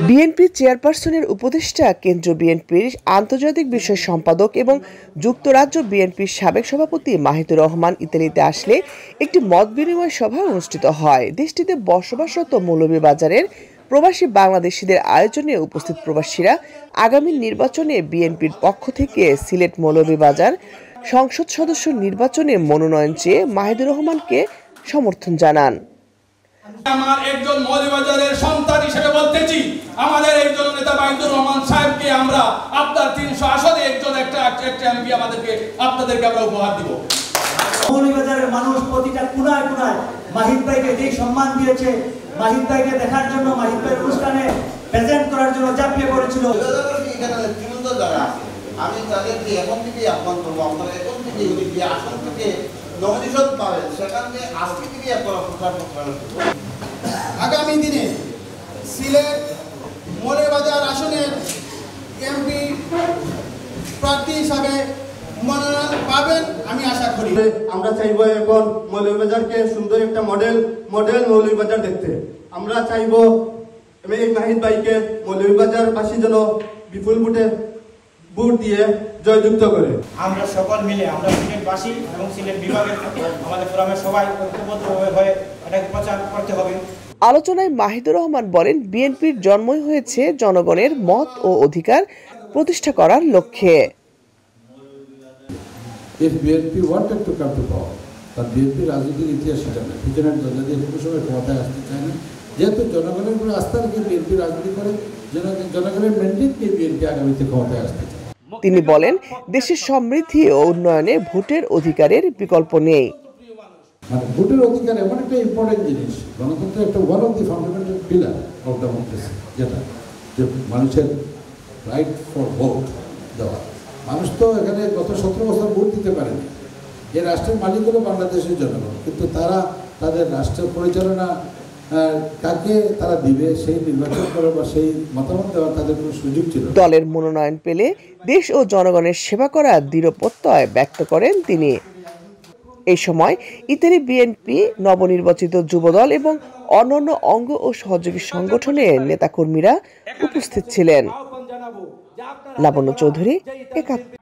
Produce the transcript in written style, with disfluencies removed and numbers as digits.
BNP চেয়ারপারসনের উপদেষ্টা কেন্দ্রীয় বিএনপির আন্তর্জাতিক বিষয় সম্পাদক এবং যুক্তরাজ্য বিএনপির সাবেক সভাপতি মাহিদুর রহমান ইতালিতে আসলে একটি মত বিনিময় সভা অনুষ্ঠিত হয়। দেশটিতে বসবাসরত মৌলভীবাজারের প্রবাসী বাংলাদেশিদের আয়োজনে উপস্থিত প্রবাসীরা আগামী নির্বাচনে বিএনপির পক্ষ থেকে সিলেট মৌলভীবাজার সংসদ সদস্য নির্বাচনে মনোনয়ন চেয়ে মাহিদুর রহমানকে সমর্থন জানান। আমার একজন মৌলভীবাজারের সন্তান হিসেবে বলতেছি, আমাদের একজন নেতা মাহিদুর রহমান সাহেবকে আমরা আপনার 300 আসনে একটা এমপি আপনাদেরকে আমরা উপহার দিব। মৌলভীবাজারের মানুষ প্রতিটা কোনায় কোনায় মাহিদ ভাইকে যে সম্মান দিয়েছে, মাহিদ ভাইকে দেখার জন্য, মাহিদ ভাইয়ের অনুষ্ঠানে প্রেজেন্ট করার জন্য ঝাঁপিয়ে পড়েছিল। আমি তাদেরকে এখন থেকেই আহ্বান করবো, আপনারা এখন থেকে যদি আসন থেকে নমিনেশন পাবেন সেখানে আজকে থেকে আপনারা প্রচার করতে। আগামী দিনে সিলেট মৌলভীবাজার আসনের এমপি প্রার্থী হিসাবে মনোনয়ন পাবেন আমি আশা করি। আমরা চাইবো এখন মৌলভীবাজারকে সুন্দর একটা মডেল মৌলভীবাজার দেখতে। আমরা চাইবো এই মাহিদ ভাইকে মৌলভীবাজারবাসী যেন বিপুল ভোট দিয়ে জয়যুক্ত করে। আমরা সকল মিলে, আমরা সিলেটবাসী এবং সিলেট বিভাগের আমাদের ফোরামের সবাই ঐক্যবদ্ধ হয়ে এটাকে প্রচার করতে হবে। আলোচনায় মাহিদুর রহমান বলেন, বিএনপির জন্মই হয়েছে জনগণের মত ও অধিকার প্রতিষ্ঠা করার লক্ষ্যে। If BNP wanted to come to power, তার বিএনপির রাজনৈতিক ইতিহাস সেটা না, পিছনের জনজাতি কোনো সময় ক্ষমতায় আসতে চায় না। যেহেতু জনগণের উপরে আস্থা রেখে বিএনপি রাজনীতি করে, জনগণের ম্যান্ডেট নিয়ে বিএনপি আগামীতে ক্ষমতায় আসতে চায়। তিনি বলেন, দেশের সমৃদ্ধি ও উন্নয়নে ভোটের অধিকারের বিকল্প নেই। মানে ভোটের অধিকার এমন একটা ইম্পর্টেন্ট জিনিস, গণতন্ত্রের একটা one of the fundamental pillar of democracy, যেটা যে মানুষের রাইট ফর ভোট দেওয়া। মানুষ তো এখানে গত 17 বছর ভোট দিতে পারেনি। এই রাষ্ট্রের মালিক হলো বাংলাদেশের জনগণ, কিন্তু তারা তাদের রাষ্ট্রের পরিচালনা কাকে তারা দিবে সেই নির্বাচন করে বা সেই মতামত দেওয়ার তাদের কোনো সুযোগ ছিল। দলের মনোনয়ন পেলে দেশ ও জনগণের সেবা করার দৃঢ় প্রত্যয় ব্যক্ত করেন তিনি। এই সময় ইতালি বিএনপি, নবনির্বাচিত যুবদল এবং অন্যান্য অঙ্গ ও সহযোগী সংগঠনের নেতাকর্মীরা উপস্থিত ছিলেন। লাবণ্য চৌধুরী, একাত্তর।